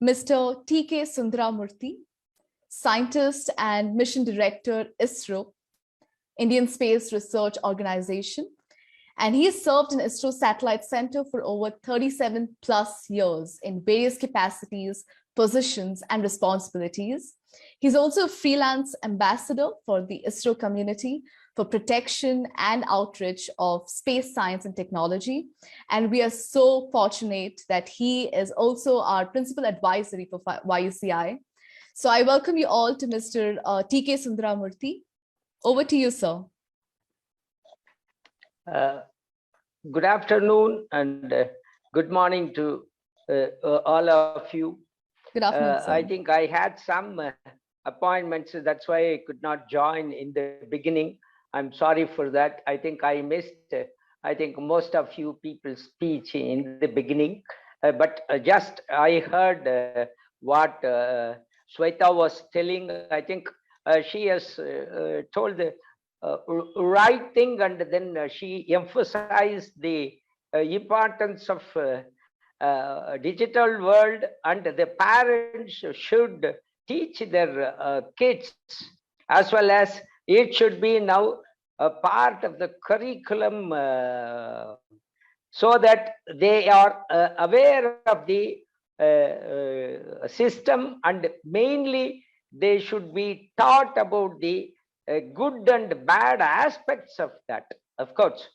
Mr. T.K. Sundaramurthy, Scientist and Mission Director, ISRO, Indian Space Research Organization, and he has served in ISRO Satellite Center for over 37 plus years in various capacities, positions, and responsibilities. He's also a freelance ambassador for the ISRO community for protection and outreach of space science and technology. And we are so fortunate that he is also our principal advisory for YUCI. So I welcome you all to Mr. T.K. Sundaramurthy. Over to you, sir. Good afternoon and good morning to all of you. Good afternoon, sir. I think I had some appointments, that's why I could not join in the beginning. I'm sorry for that. I think I missed, most of you people's speech in the beginning. But just I heard what Sweta was telling. I think she has told the right thing, and then she emphasized the importance of digital world, and the parents should teach their kids, as well as it should be now a part of the curriculum, so that they are aware of the system, and mainly they should be taught about the good and bad aspects of that. Of course,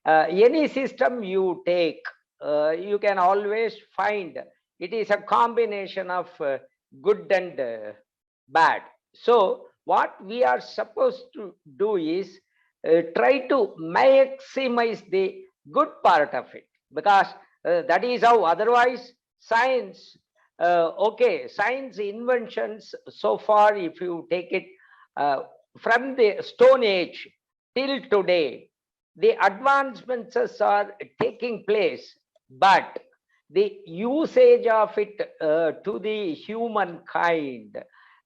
any system you take, you can always find it is a combination of good and bad. So what we are supposed to do is try to maximize the good part of it, because that is how, otherwise science, science inventions so far, if you take it from the Stone Age till today, the advancements are taking place, but the usage of it to the humankind,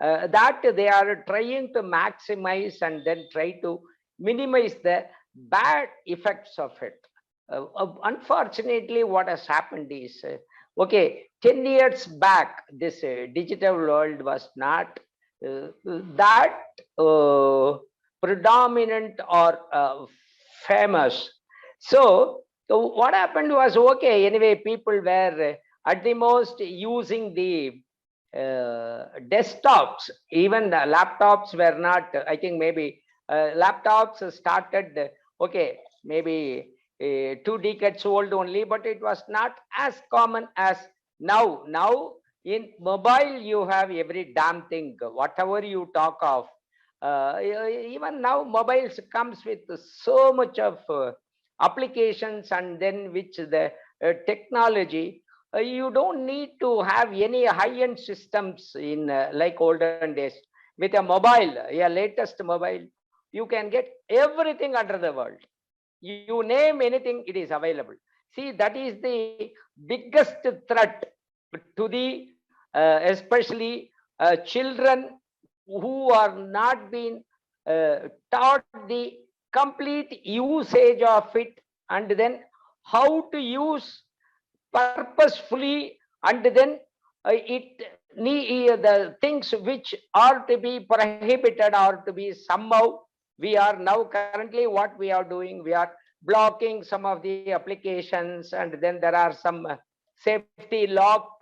that they are trying to maximize and then try to minimize the bad effects of it. Unfortunately, what has happened is, 10 years back, this digital world was not that predominant or famous. So what happened was, anyway, people were at the most using the desktops. Even the laptops were not, I think maybe laptops started, maybe 2 decades old only, but it was not as common as now. Now in mobile you have every damn thing, whatever you talk of. Even now mobiles comes with so much of applications, and then which the technology, you don't need to have any high-end systems in like olden days. With a mobile, latest mobile, you can get everything under the world. You name anything, it is available. See, that is the biggest threat to the especially children who are not being taught the complete usage of it, and then how to use purposefully, and then the things which are to be prohibited or to be somehow. We are now currently, what we are doing, we are blocking some of the applications, and then there are some safety lock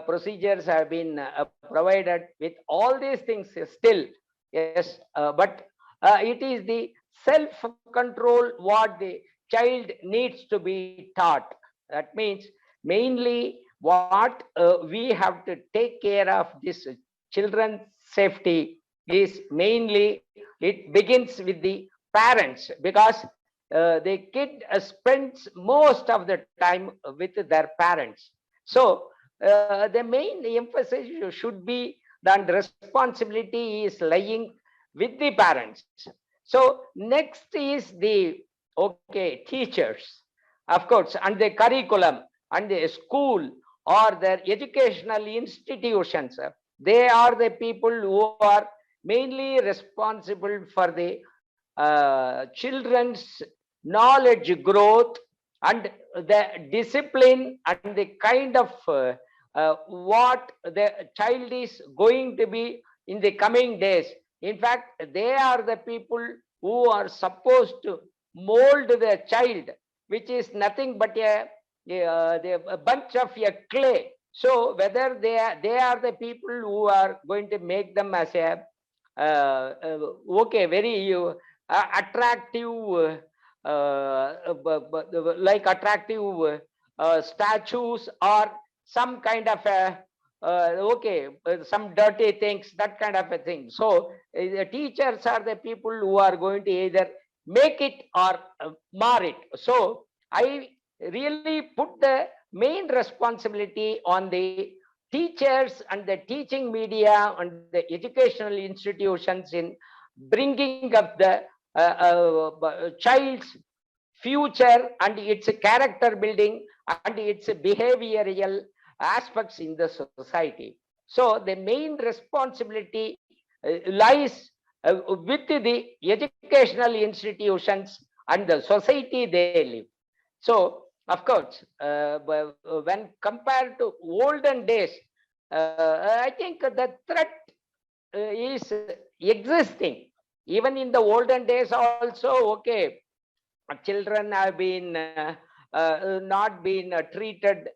procedures have been provided with all these things still. Yes, but it is the self-control what the child needs to be taught. That means mainly what we have to take care of this children's safety is mainly, it begins with the parents, because the kid spends most of the time with their parents. So the main emphasis should be that the responsibility is lying with the parents. So next is the teachers, of course, and the curriculum, and the school or their educational institutions. They are the people who are mainly responsible for the children's knowledge growth, and the discipline, and the kind of what the child is going to be in the coming days. In fact, they are the people who are supposed to mold the child, which is nothing but a bunch of a clay. So whether they are the people who are going to make them as a okay, very attractive, like attractive statues, or some kind of a okay, some dirty things, that kind of a thing. So the teachers are the people who are going to either make it or mar it. So I really put the main responsibility on the teachers and the teaching media and the educational institutions in bringing up the child's future and its character building and its behavioral aspects in the society. So the main responsibility lies with the educational institutions and the society they live. So of course, when compared to olden days, I think the threat is existing. Even in the olden days also, okay, children have been not been treated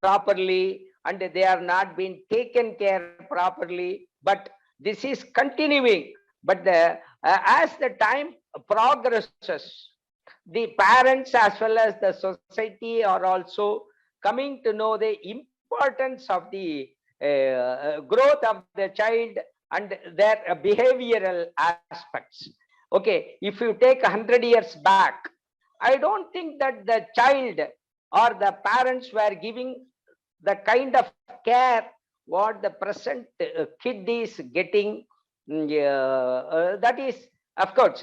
properly, and they are not being taken care properly, but this is continuing. But as the time progresses, the parents as well as the society are also coming to know the importance of the growth of the child and their behavioral aspects. Okay, if you take 100 years back, I don't think that the child or the parents were giving the kind of care what the present kid is getting. That is, of course,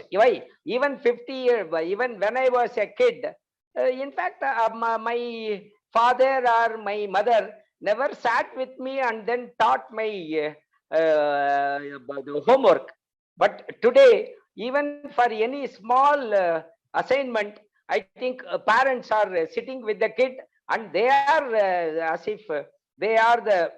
even 50 years, even when I was a kid, in fact, my father or my mother never sat with me and then taught my the homework. But today, even for any small assignment, I think parents are sitting with the kid, and they are as if they are the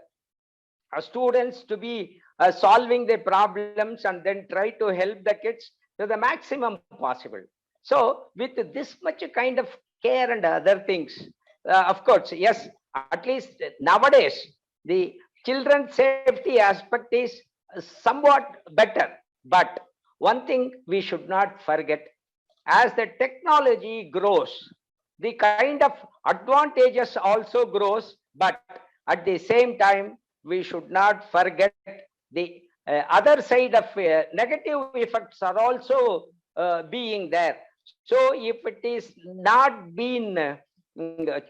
students to be solving the problems and then try to help the kids to the maximum possible. So with this much kind of care and other things, of course, yes, at least nowadays the children's safety aspect is somewhat better. But one thing we should not forget, as the technology grows, the kind of advantages also grows, but at the same time, we should not forget the other side of negative effects are also being there. So if it is not been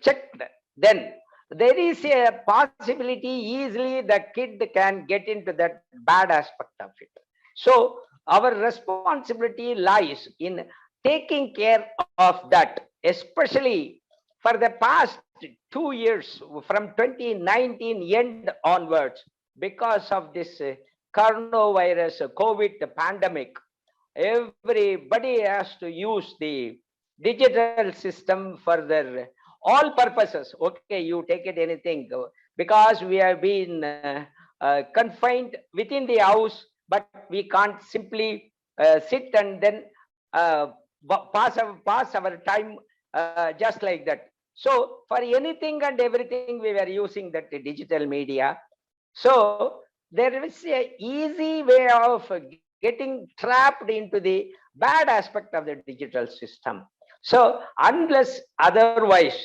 checked, then there is a possibility easily the kid can get into that bad aspect of it. So our responsibility lies in taking care of that, especially for the past 2 years, from 2019 end onwards, because of this coronavirus, COVID pandemic. Everybody has to use the digital system for their all purposes. Okay, you take it anything, because we have been confined within the house, but we can't simply sit and then pass our time just like that. So for anything and everything, we were using that digital media. So there is a easy way of getting trapped into the bad aspect of the digital system. So unless otherwise,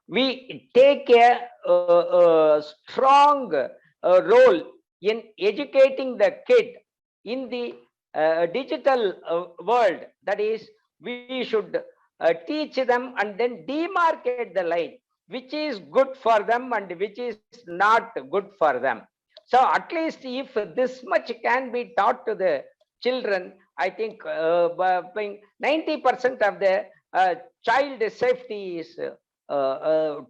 we take a strong role in educating the kid in the digital world. That is, we should teach them and then demarcate the line, which is good for them and which is not good for them. So at least if this much can be taught to the children, I think 90% of the child safety is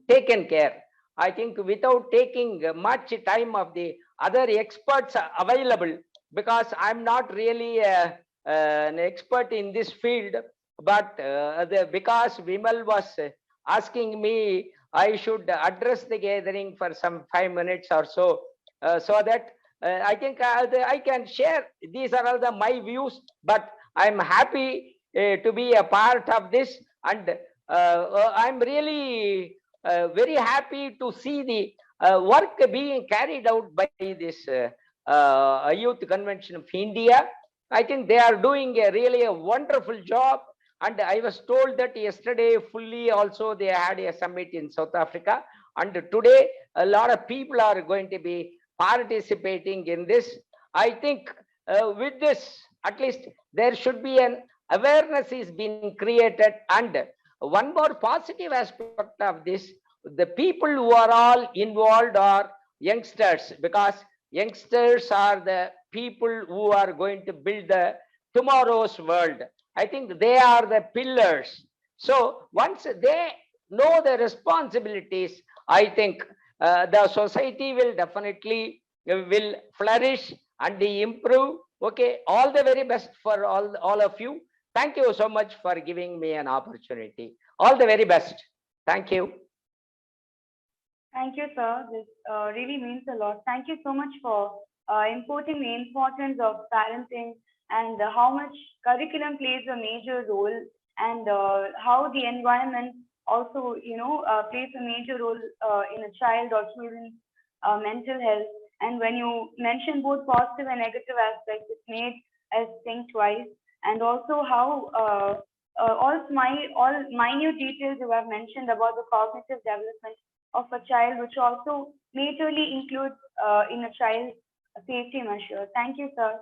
taken care. I think without taking much time of the other experts available, because I'm not really an expert in this field, but because Vimal was asking me I should address the gathering for some 5 minutes or so, so that I think I can share. These are all my views, but I'm happy to be a part of this, and I'm really very happy to see the work being carried out by this Youth Convention of India. I think they are doing really a wonderful job. And I was told that yesterday fully also they had a summit in South Africa. And today a lot of people are going to be participating in this. I think with this, at least there should be an awareness is being created. And one more positive aspect of this, the people who are all involved are youngsters, because youngsters are the people who are going to build the tomorrow's world. I think they are the pillars. So once they know the responsibilities, I think the society will definitely will flourish and improve. Okay, all the very best for all of you. Thank you so much for giving me an opportunity. All the very best. Thank you. Thank you, sir. This really means a lot. Thank you so much for importing the importance of parenting and how much curriculum plays a major role, and how the environment also, plays a major role in a child or children's mental health. And when you mention both positive and negative aspects, it made us think twice. And also how all minute details you have mentioned about the cognitive development of a child, which also majorly includes in a child's safety measure. Thank you, sir.